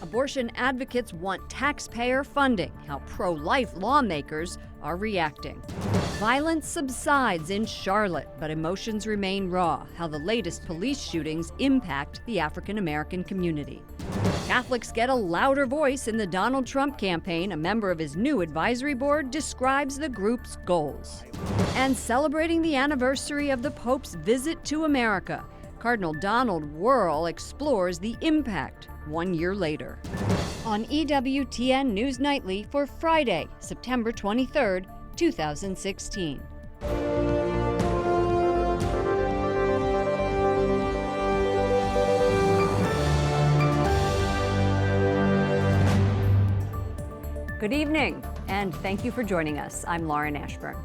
Abortion advocates want taxpayer funding, how pro-life lawmakers are reacting. Violence subsides in Charlotte, but emotions remain raw, how the latest police shootings impact the African American community. Catholics get a louder voice in the Donald Trump campaign. A member of his new advisory board describes the group's goals. And celebrating the anniversary of the Pope's visit to America, Cardinal Donald Wuerl explores the impact 1 year later. On EWTN News Nightly for Friday, September 23rd, 2016. Good evening, and thank you for joining us. I'm Lauren Ashburn.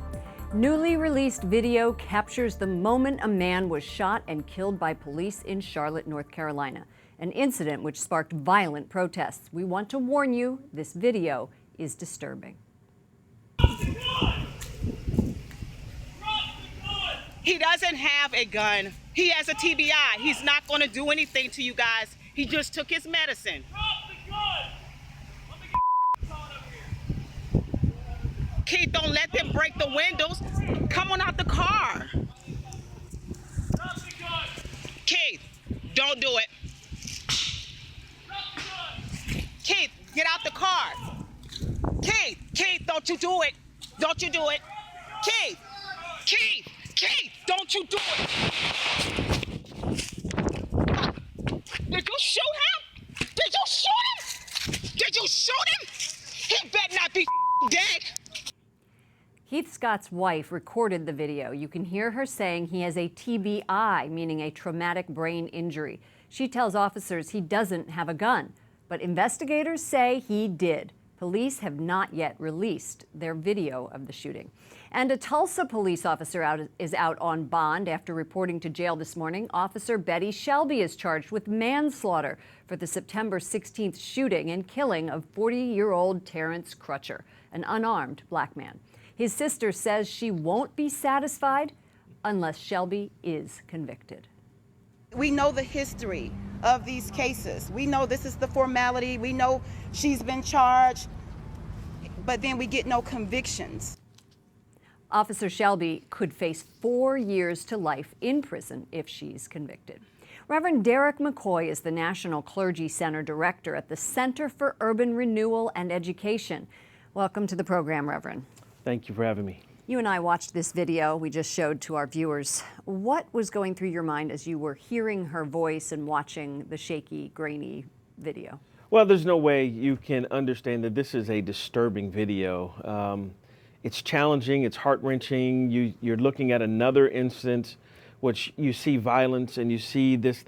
Newly released video captures the moment a man was shot and killed by police in Charlotte, North Carolina, an incident which sparked violent protests. We want to warn you, this video is disturbing. He doesn't have a gun. He has a TBI. He's not going to do anything to you guys. He just took his medicine. Keith, don't let them break the windows. Come on out the car. Keith, don't do it. Keith, get out the car. Keith, don't you do it. Don't you do it. Keith, don't you do it. Did you shoot him? Did you shoot him? Did you shoot him? He better not be dead. Heath Scott's wife recorded the video. You can hear her saying he has a TBI, meaning a traumatic brain injury. She tells officers he doesn't have a gun, but investigators say he did. Police have not yet released their video of the shooting. And a Tulsa police officer is out on bond after reporting to jail this morning. Officer Betty Shelby is charged with manslaughter for the September 16th shooting and killing of 40-year-old Terrence Crutcher, an unarmed black man. His sister says she won't be satisfied unless Shelby is convicted. We know the history of these cases. We know this is the formality. We know she's been charged, but then we get no convictions. Officer Shelby could face 4 years to life in prison if she's convicted. Rev Derrick McCoy is the National Clergy Center Director at the Center for Urban Renewal and Education. Welcome to the program, Reverend. Thank you for having me. You and I watched this video we just showed to our viewers. What was going through your mind as you were hearing her voice and watching the shaky, grainy video? Well, there's no way you can understand that this is a disturbing video. It's challenging, it's heart-wrenching. You're looking at another instance which you see violence and you see this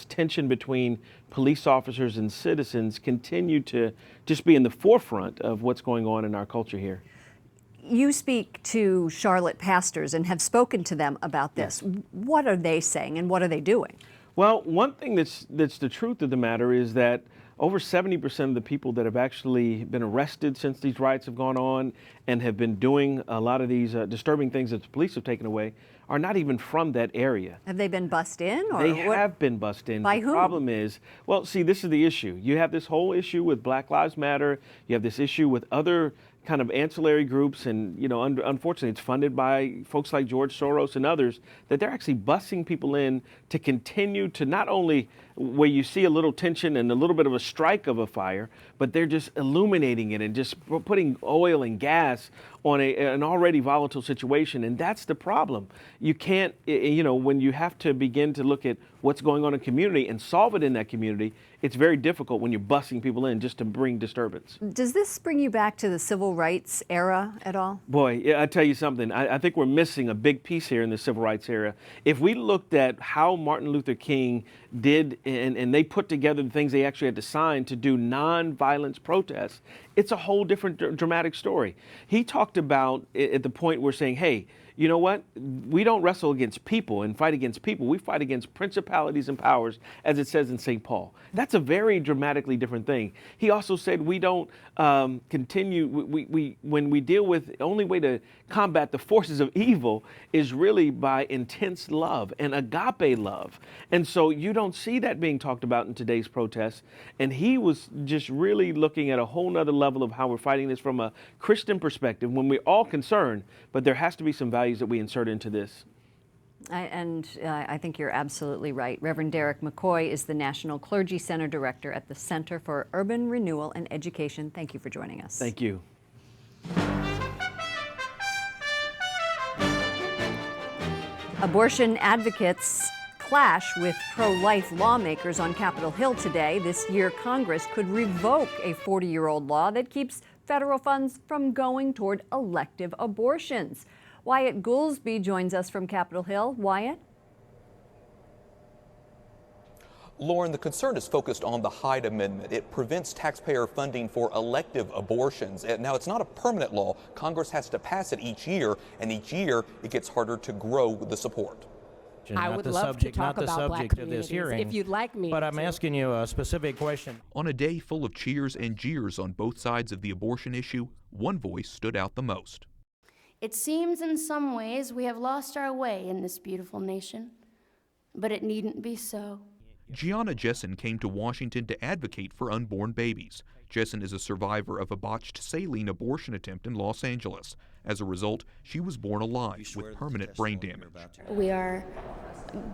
tension between police officers and citizens continue to just be in the forefront of what's going on in our culture here. You speak to Charlotte pastors and have spoken to them about this. Yes. What are they saying and what are they doing? Well, one thing that's the truth of the matter is that over 70% of the people that have actually been arrested since these riots have gone on and have been doing a lot of these disturbing things that the police have taken away are not even from that area. Have they been bussed in? Or they have been bussed in. By the whom? Problem is, well, see, this is the issue. You have this whole issue with Black Lives Matter. You have this issue with other kind of ancillary groups, and unfortunately it's funded by folks like George Soros and others, that they're actually bussing people in to continue to not only where you see a little tension and a little bit of a strike of a fire, but they're just illuminating it and just putting oil and gas on an already volatile situation. And that's the problem. You can't, when you have to begin to look at what's going on in a community and solve it in that community, it's very difficult when you're bussing people in just to bring disturbance. Does this bring you back to the civil rights era at all? Boy, I tell you something. I think we're missing a big piece here in the civil rights era. If we looked at how Martin Luther King did, and they put together the things they actually had to sign to do non-violence protests, it's a whole different dramatic story. He talked about at the point we're saying, hey, you know what? We don't wrestle against people and fight against people. We fight against principalities and powers, as it says in St. Paul. That's a very dramatically different thing. He also said we don't continue, when we deal with, the only way to combat the forces of evil is really by intense love and agape love. And so you don't see that being talked about in today's protests. And he was just really looking at a whole nother level of how we're fighting this from a Christian perspective, when we're all concerned, but there has to be some values that we insert into this. I think you're absolutely right. Rev Derrick McCoy is the National Clergy Center Director at the Center for Urban Renewal and Education. Thank you for joining us. Thank you. Abortion advocates clash with pro-life lawmakers on Capitol Hill today. This year, Congress could revoke a 40-year-old law that keeps federal funds from going toward elective abortions. Wyatt Goolsbee joins us from Capitol Hill. Wyatt? Lauren, the concern is focused on the Hyde Amendment. It prevents taxpayer funding for elective abortions. Now, it's not a permanent law. Congress has to pass it each year, and each year it gets harder to grow the support. I would love to talk about black communities if you'd like me. But I'm asking you a specific question. On a day full of cheers and jeers on both sides of the abortion issue, one voice stood out the most. It seems in some ways we have lost our way in this beautiful nation, but it needn't be so. Gianna Jessen came to Washington to advocate for unborn babies. Jessen is a survivor of a botched saline abortion attempt in Los Angeles. As a result, she was born alive with permanent brain damage. We are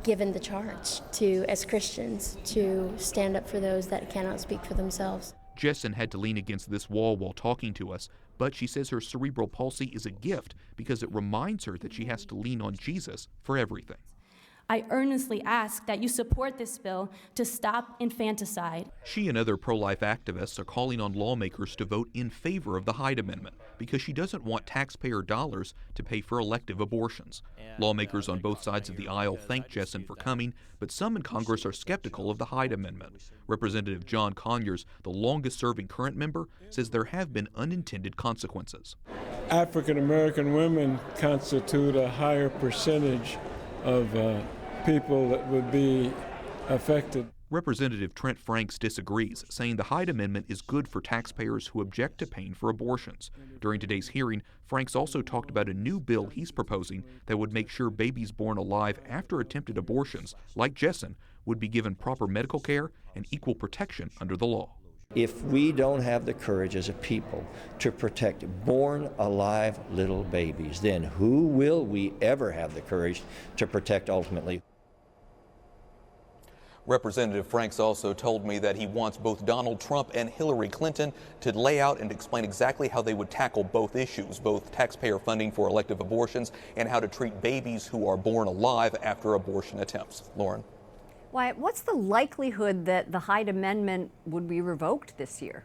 given the charge to, as Christians, to stand up for those that cannot speak for themselves. Jessen had to lean against this wall while talking to us, but she says her cerebral palsy is a gift because it reminds her that she has to lean on Jesus for everything. I earnestly ask that you support this bill to stop infanticide. She and other pro-life activists are calling on lawmakers to vote in favor of the Hyde Amendment because she doesn't want taxpayer dollars to pay for elective abortions. Lawmakers on both sides of the aisle thank Jessen for coming, but some in Congress are skeptical of the Hyde Amendment. Representative John Conyers, the longest-serving current member, says there have been unintended consequences. African American women constitute a higher percentage of people that would be affected. Representative Trent Franks disagrees, saying the Hyde Amendment is good for taxpayers who object to paying for abortions. During today's hearing, Franks also talked about a new bill he's proposing that would make sure babies born alive after attempted abortions, like Jessen, would be given proper medical care and equal protection under the law. If we don't have the courage as a people to protect born alive little babies, then who will we ever have the courage to protect ultimately? Representative Franks also told me that he wants both Donald Trump and Hillary Clinton to lay out and explain exactly how they would tackle both issues, both taxpayer funding for elective abortions and how to treat babies who are born alive after abortion attempts. Lauren? Wyatt, what's the likelihood that the Hyde Amendment would be revoked this year?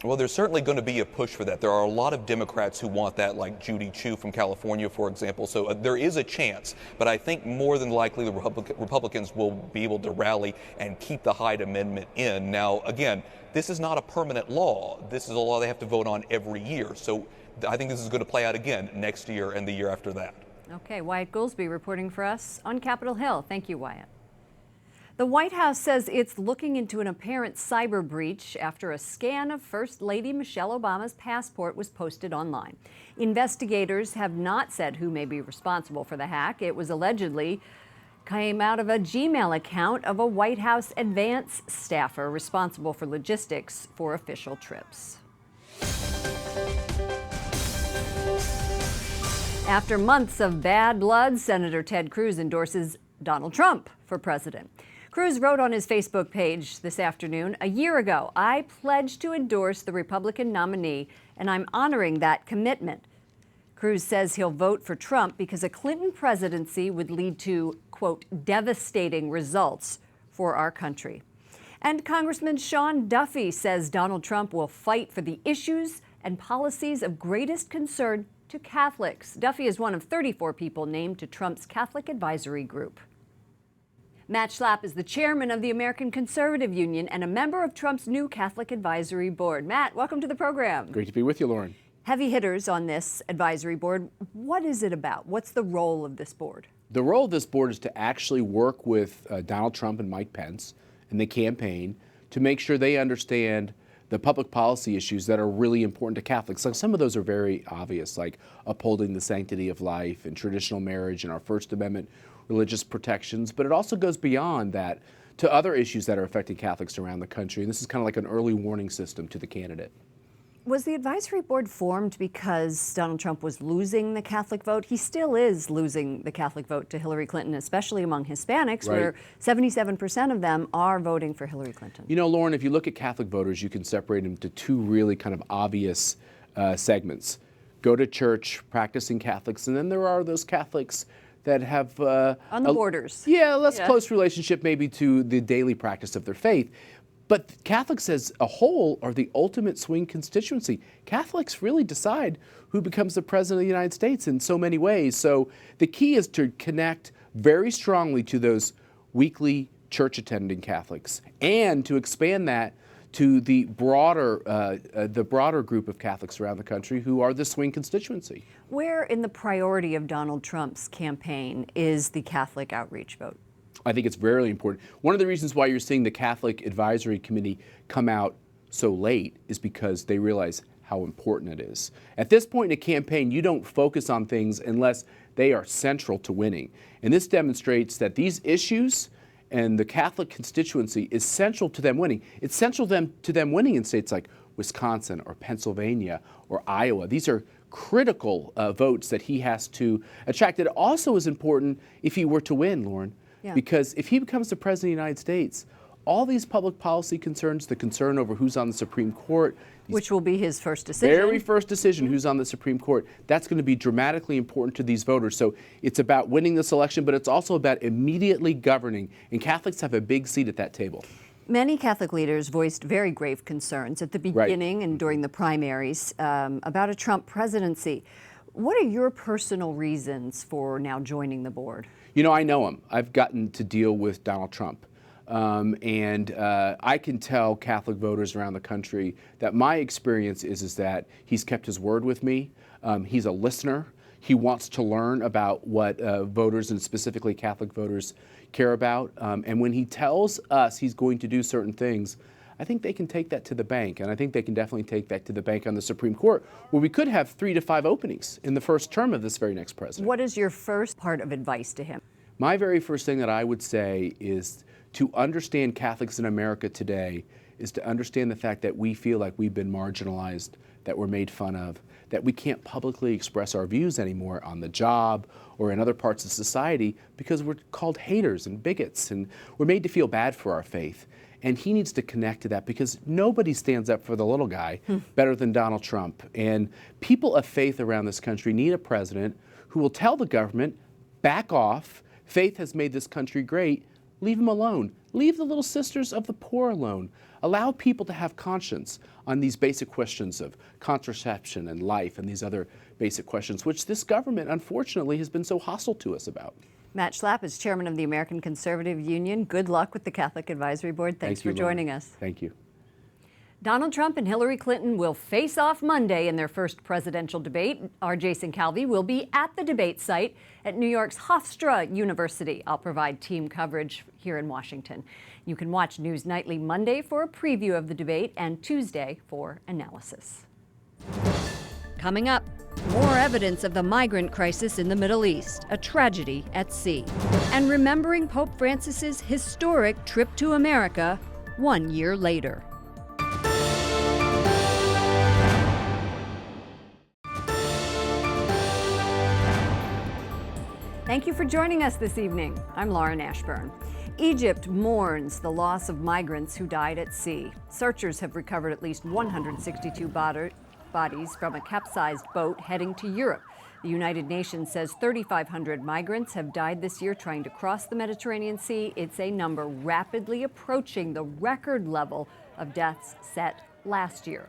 Well, there's certainly going to be a push for that. There are a lot of Democrats who want that, like Judy Chu from California, for example. So there is a chance, but I think more than likely the Republicans will be able to rally and keep the Hyde Amendment in. Now, again, this is not a permanent law. This is a law they have to vote on every year. So I think this is going to play out again next year and the year after that. Okay, Wyatt Goolsbee reporting for us on Capitol Hill. Thank you, Wyatt. The White House says it's looking into an apparent cyber breach after a scan of First Lady Michelle Obama's passport was posted online. Investigators have not said who may be responsible for the hack. It was allegedly came out of a Gmail account of a White House advance staffer responsible for logistics for official trips. After months of bad blood, Senator Ted Cruz endorses Donald Trump for president. Cruz wrote on his Facebook page this afternoon, "A year ago, I pledged to endorse the Republican nominee, and I'm honoring that commitment." Cruz says he'll vote for Trump because a Clinton presidency would lead to, quote, devastating results for our country. And Congressman Sean Duffy says Donald Trump will fight for the issues and policies of greatest concern to Catholics. Duffy is one of 34 people named to Trump's Catholic Advisory Group. Matt Schlapp is the chairman of the American Conservative Union and a member of Trump's new Catholic Advisory Board. Matt, welcome to the program. Great to be with you, Lauren. Heavy hitters on this advisory board. What is it about? What's the role of this board? The role of this board is to actually work with Donald Trump and Mike Pence and the campaign to make sure they understand the public policy issues that are really important to Catholics. Like some of those are very obvious, like upholding the sanctity of life and traditional marriage and our First Amendment religious protections, but it also goes beyond that to other issues that are affecting Catholics around the country. And this is kind of like an early warning system to the candidate. Was the advisory board formed because Donald Trump was losing the Catholic vote? He still is losing the Catholic vote to Hillary Clinton, especially among Hispanics, Right. where 77% of them are voting for Hillary Clinton. You know, Lauren, if you look at Catholic voters, you can separate them to two really kind of obvious segments. Go to church, practicing Catholics, and then there are those Catholics that have on the borders. Yeah, less close relationship maybe to the daily practice of their faith. But Catholics as a whole are the ultimate swing constituency. Catholics really decide who becomes the president of the United States in so many ways. So the key is to connect very strongly to those weekly church attending Catholics and to expand that to the broader group of Catholics around the country who are the swing constituency. Where in the priority of Donald Trump's campaign is the Catholic outreach vote? I think it's very important. One of the reasons why you're seeing the Catholic Advisory Committee come out so late is because they realize how important it is. At this point in a campaign, you don't focus on things unless they are central to winning. And this demonstrates that these issues and the Catholic constituency is central to them winning. It's central to them winning in states like Wisconsin or Pennsylvania or Iowa. These are critical votes that he has to attract. It also is important if he were to win, Lauren. Yeah. Because if he becomes the president of the United States, all these public policy concerns, the concern over who's on the Supreme Court, which will be his first decision. Very first decision, who's on the Supreme Court, that's going to be dramatically important to these voters. So it's about winning this election, but it's also about immediately governing. And Catholics have a big seat at that table. Many Catholic leaders voiced very grave concerns at the beginning and during the primaries about a Trump presidency. What are your personal reasons for now joining the board? You know, I know him. I've gotten to deal with Donald Trump. I can tell Catholic voters around the country that my experience is that he's kept his word with me. He's a listener. He wants to learn about what voters, and specifically Catholic voters, care about. And when he tells us he's going to do certain things, I think they can take that to the bank. And I think they can definitely take that to the bank on the Supreme Court, where we could have 3 to 5 openings in the first term of this very next president. What is your first part of advice to him? My very first thing that I would say is to understand Catholics in America today is to understand the fact that we feel like we've been marginalized, that we're made fun of, that we can't publicly express our views anymore on the job or in other parts of society because we're called haters and bigots, and we're made to feel bad for our faith. And he needs to connect to that because nobody stands up for the little guy better than Donald Trump. And people of faith around this country need a president who will tell the government, back off, faith has made this country great, leave them alone. Leave the little sisters of the poor alone. Allow people to have conscience on these basic questions of contraception and life and these other basic questions, which this government, unfortunately, has been so hostile to us about. Matt Schlapp is chairman of the American Conservative Union. Good luck with the Catholic Advisory Board. Thanks for joining us. Thank you. Donald Trump and Hillary Clinton will face off Monday in their first presidential debate. Our Jason Calvi will be at the debate site at New York's Hofstra University. I'll provide team coverage here in Washington. You can watch News Nightly Monday for a preview of the debate and Tuesday for analysis. Coming up, more evidence of the migrant crisis in the Middle East, a tragedy at sea, and remembering Pope Francis's historic trip to America 1 year later. Thank you for joining us this evening. I'm Lauren Ashburn. Egypt mourns the loss of migrants who died at sea. Searchers have recovered at least 162 bodies from a capsized boat heading to Europe. The United Nations says 3,500 migrants have died this year trying to cross the Mediterranean Sea. It's a number rapidly approaching the record level of deaths set last year.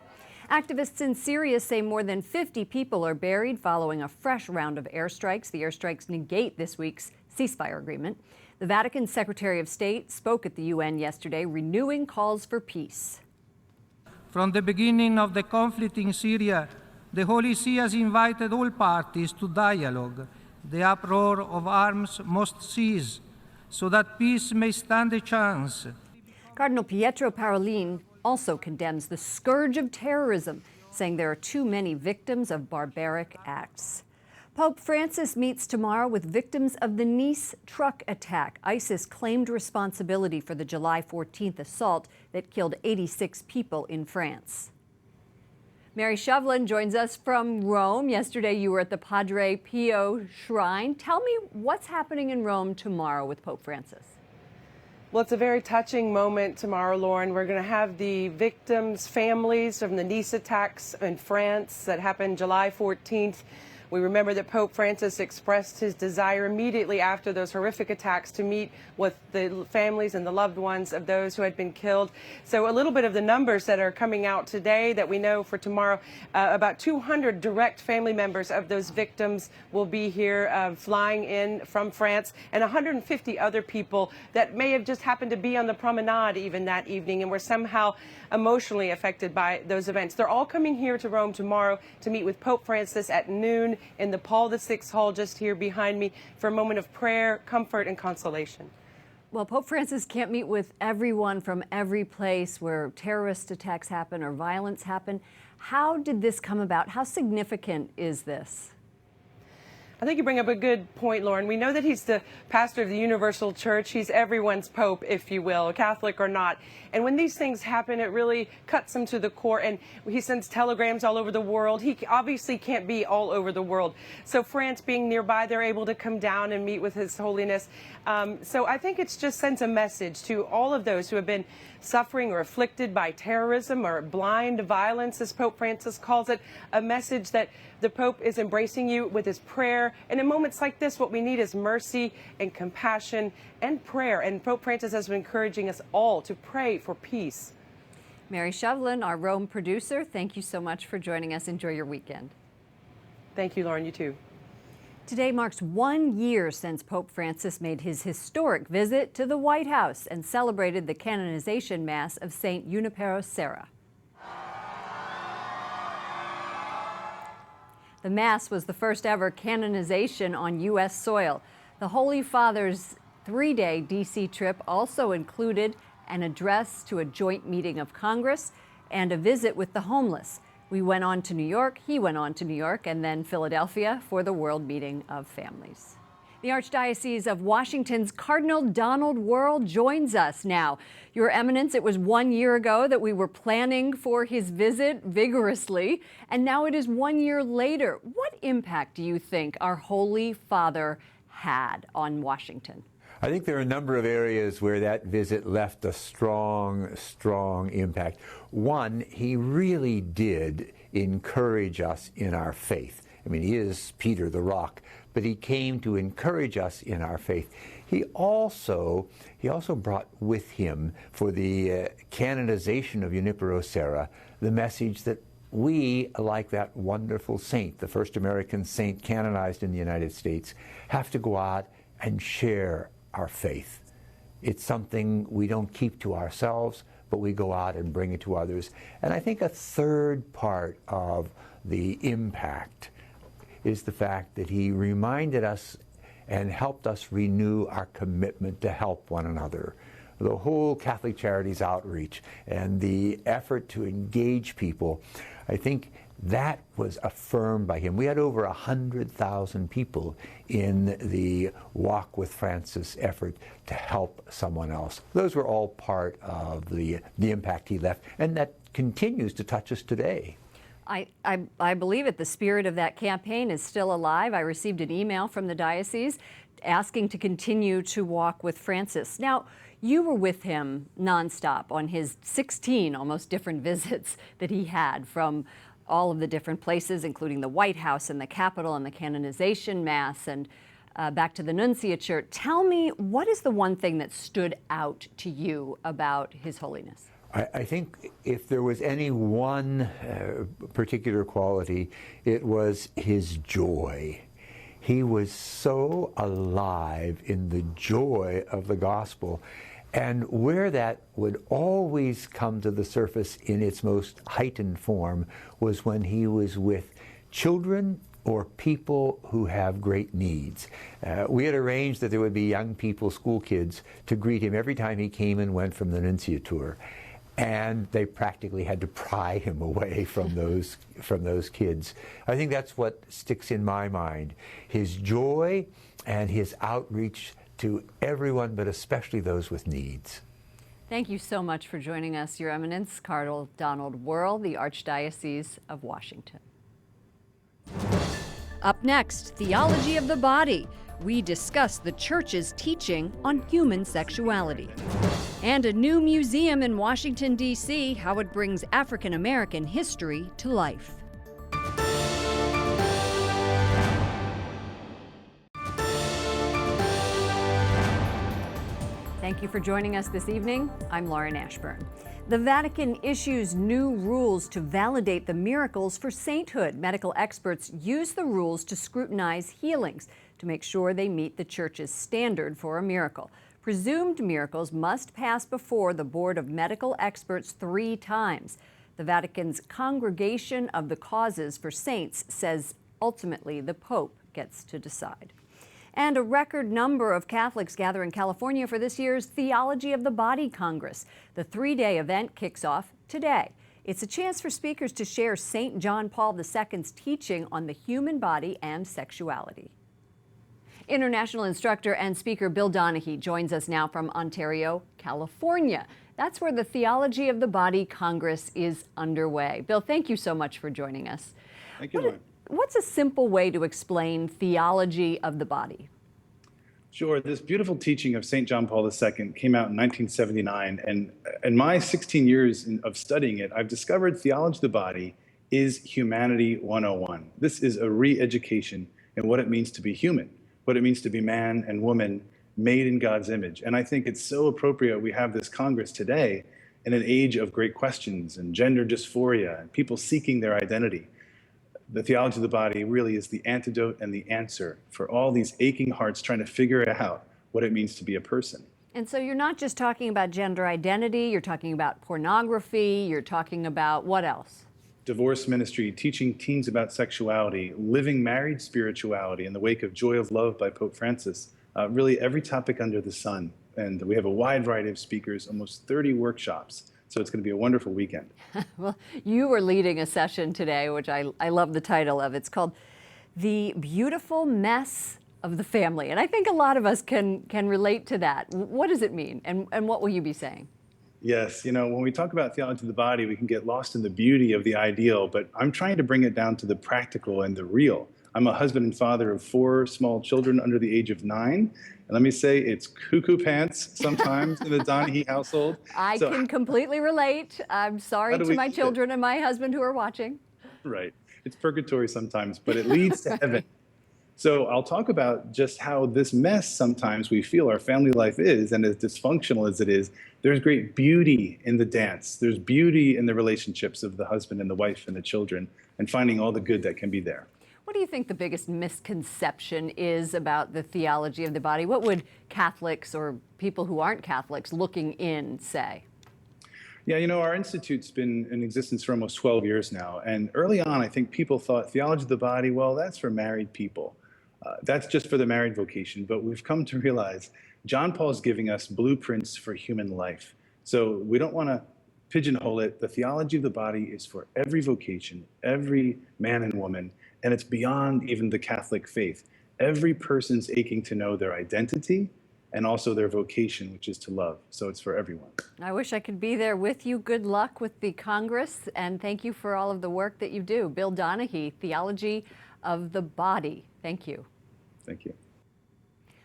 Activists in Syria say more than 50 people are buried following a fresh round of airstrikes. The airstrikes negate this week's ceasefire agreement. The Vatican Secretary of State spoke at the UN yesterday, renewing calls for peace. From the beginning of the conflict in Syria, The Holy See has invited all parties to dialogue. The uproar of arms must cease, so that peace may stand a chance. Cardinal Pietro Parolin also condemns the scourge of terrorism, saying there are too many victims of barbaric acts. Pope Francis meets tomorrow with victims of the Nice truck attack. ISIS claimed responsibility for the July 14th assault that killed 86 people in France. Mary Shevlin joins us from Rome. Yesterday you were at the Padre Pio Shrine. Tell me what's happening in Rome tomorrow with Pope Francis. Well, it's a very touching moment tomorrow, Lauren. We're going to have the victims' families from the Nice attacks in France that happened July 14th. We remember that Pope Francis expressed his desire immediately after those horrific attacks to meet with the families and the loved ones of those who had been killed. So a little bit of the numbers that are coming out today that we know for tomorrow, about 200 direct family members of those victims will be here flying in from France, and 150 other people that may have just happened to be on the promenade even that evening and were somehow emotionally affected by those events. They're all coming here to Rome tomorrow to meet with Pope Francis at noon in the Paul VI Hall just here behind me for a moment of prayer, comfort, and consolation. Well, Pope Francis can't meet with everyone from every place where terrorist attacks happen or violence happen. How did this come about? How significant is this? I think you bring up a good point, Lauren. We know that he's the pastor of the Universal Church. He's everyone's pope, if you will, Catholic or not. And when these things happen, it really cuts him to the core. And he sends telegrams all over the world. He obviously can't be all over the world. So France being nearby, they're able to come down and meet with His Holiness. So I think it just sends a message to all of those who have been suffering or afflicted by terrorism or blind violence, as Pope Francis calls it, a message that the Pope is embracing you with his prayer. And in moments like this, what we need is mercy and compassion and prayer. And Pope Francis has been encouraging us all to pray for peace. Mary Shevlin, our Rome producer, thank you so much for joining us. Enjoy your weekend. Thank you, Lauren. You too. Today marks 1 year since Pope Francis made his historic visit to the White House and celebrated the canonization Mass of St. Junipero Serra. The Mass was the first ever canonization on U.S. soil. The Holy Father's 3-day D.C. trip also included an address to a joint meeting of Congress and a visit with the homeless. We went on to New York, he went on to New York, and then Philadelphia for the World Meeting of Families. The Archdiocese of Washington's Cardinal Donald Wuerl joins us now. Your Eminence, it was 1 year ago that we were planning for his visit vigorously, and now it is 1 year later. What impact do you think our Holy Father had on Washington? I think there are a number of areas where that visit left a strong, strong impact. One, he really did encourage us in our faith. I mean, he is Peter the Rock, but he came to encourage us in our faith. He also brought with him for the canonization of Junipero Serra the message that we, like that wonderful saint, the first American saint canonized in the United States, have to go out and share our faith. It's something we don't keep to ourselves, but we go out and bring it to others. And I think a third part of the impact is the fact that he reminded us and helped us renew our commitment to help one another. The whole Catholic Charities outreach and the effort to engage people, I think that was affirmed by him. We had over 100,000 people in the Walk with Francis effort to help someone else. Those were all part of the impact he left, and that continues to touch us today. I believe it. The spirit of that campaign is still alive. I received an email from the diocese asking to continue to walk with Francis. Now, you were with him nonstop on his 16 almost different visits that he had from all of the different places, including the White House and the Capitol and the canonization Mass and back to the nunciature. Tell me, what is the one thing that stood out to you about His Holiness? I think if there was any one particular quality, it was his joy. He was so alive in the joy of the gospel. And where that would always come to the surface in its most heightened form was when he was with children or people who have great needs. We had arranged that there would be young people, school kids, to greet him every time he came and went from the nunciature. And they practically had to pry him away from those kids. I think that's what sticks in my mind. His joy and his outreach to everyone, but especially those with needs. Thank you so much for joining us, Your Eminence, Cardinal Donald Wuerl, the Archdiocese of Washington. Up next, Theology of the Body. We discuss the Church's teaching on human sexuality. And a new museum in Washington, D.C., how it brings African American history to life. Thank you for joining us this evening. I'm Lauren Ashburn. The Vatican issues new rules to validate the miracles for sainthood. Medical experts use the rules to scrutinize healings to make sure they meet the Church's standard for a miracle. Presumed miracles must pass before the Board of Medical Experts 3 times. The Vatican's Congregation of the Causes for Saints says ultimately the Pope gets to decide. And a record number of Catholics gather in California for this year's Theology of the Body Congress. The 3-day event kicks off today. It's a chance for speakers to share St. John Paul II's teaching on the human body and sexuality. International instructor and speaker Bill Donahue joins us now from Ontario, California. That's where the Theology of the Body Congress is underway. Bill, thank you so much for joining us. Thank you, Lauren. What's a simple way to explain theology of the body? Sure. This beautiful teaching of St. John Paul II came out in 1979. And in my 16 years of studying it, I've discovered theology of the body is humanity 101. This is a re-education in what it means to be human, what it means to be man and woman made in God's image. And I think it's so appropriate we have this Congress today in an age of great questions and gender dysphoria and people seeking their identity. The theology of the body really is the antidote and the answer for all these aching hearts trying to figure out what it means to be a person. And so you're not just talking about gender identity, you're talking about pornography, you're talking about what else? Divorce ministry, teaching teens about sexuality, living married spirituality in the wake of Joy of Love by Pope Francis, really every topic under the sun. And we have a wide variety of speakers, almost 30 workshops. So it's going to be a wonderful weekend. Well, you were leading a session today, which I love the title of. It's called The Beautiful Mess of the Family. And I think a lot of us can relate to that. What does it mean? And what will you be saying? Yes, you know, when we talk about theology of the body, we can get lost in the beauty of the ideal, but I'm trying to bring it down to the practical and the real. I'm a husband and father of 4 small children under the age of 9. And let me say, it's cuckoo pants sometimes in the Donahue household. I can completely relate. I'm sorry to my children and my husband who are watching. Right. It's purgatory sometimes, but it leads to heaven. So I'll talk about just how this mess sometimes we feel our family life is, and as dysfunctional as it is, there's great beauty in the dance. There's beauty in the relationships of the husband and the wife and the children, and finding all the good that can be there. What do you think the biggest misconception is about the theology of the body? What would Catholics or people who aren't Catholics looking in say? Yeah, you know, our institute's been in existence for almost 12 years now. And early on, I think people thought theology of the body, well, that's for married people. That's just for the married vocation. But we've come to realize John Paul's giving us blueprints for human life. So we don't want to pigeonhole it. The theology of the body is for every vocation, every man and woman. And it's beyond even the Catholic faith. Every person's aching to know their identity and also their vocation, which is to love. So it's for everyone. I wish I could be there with you. Good luck with the Congress, and thank you for all of the work that you do. Bill Donahue, Theology of the Body. Thank you. Thank you.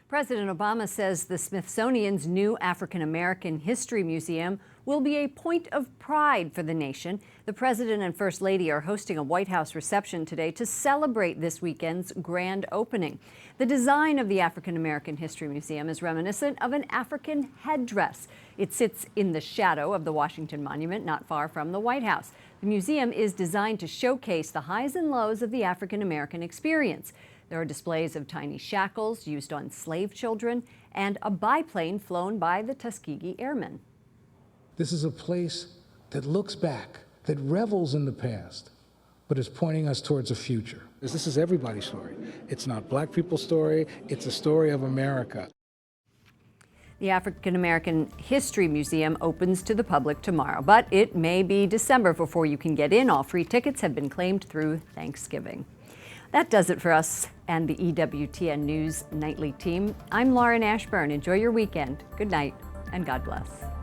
President Obama says the Smithsonian's new African American History Museum will be a point of pride for the nation. The President and First Lady are hosting a White House reception today to celebrate this weekend's grand opening. The design of the African American History Museum is reminiscent of an African headdress. It sits in the shadow of the Washington Monument, not far from the White House. The museum is designed to showcase the highs and lows of the African American experience. There are displays of tiny shackles used on slave children and a biplane flown by the Tuskegee Airmen. This is a place that looks back, that revels in the past, but is pointing us towards a future. This is everybody's story. It's not black people's story, it's a story of America. The African American History Museum opens to the public tomorrow, but it may be December before you can get in. All free tickets have been claimed through Thanksgiving. That does it for us and the EWTN News Nightly team. I'm Lauren Ashburn. Enjoy your weekend. Good night and God bless.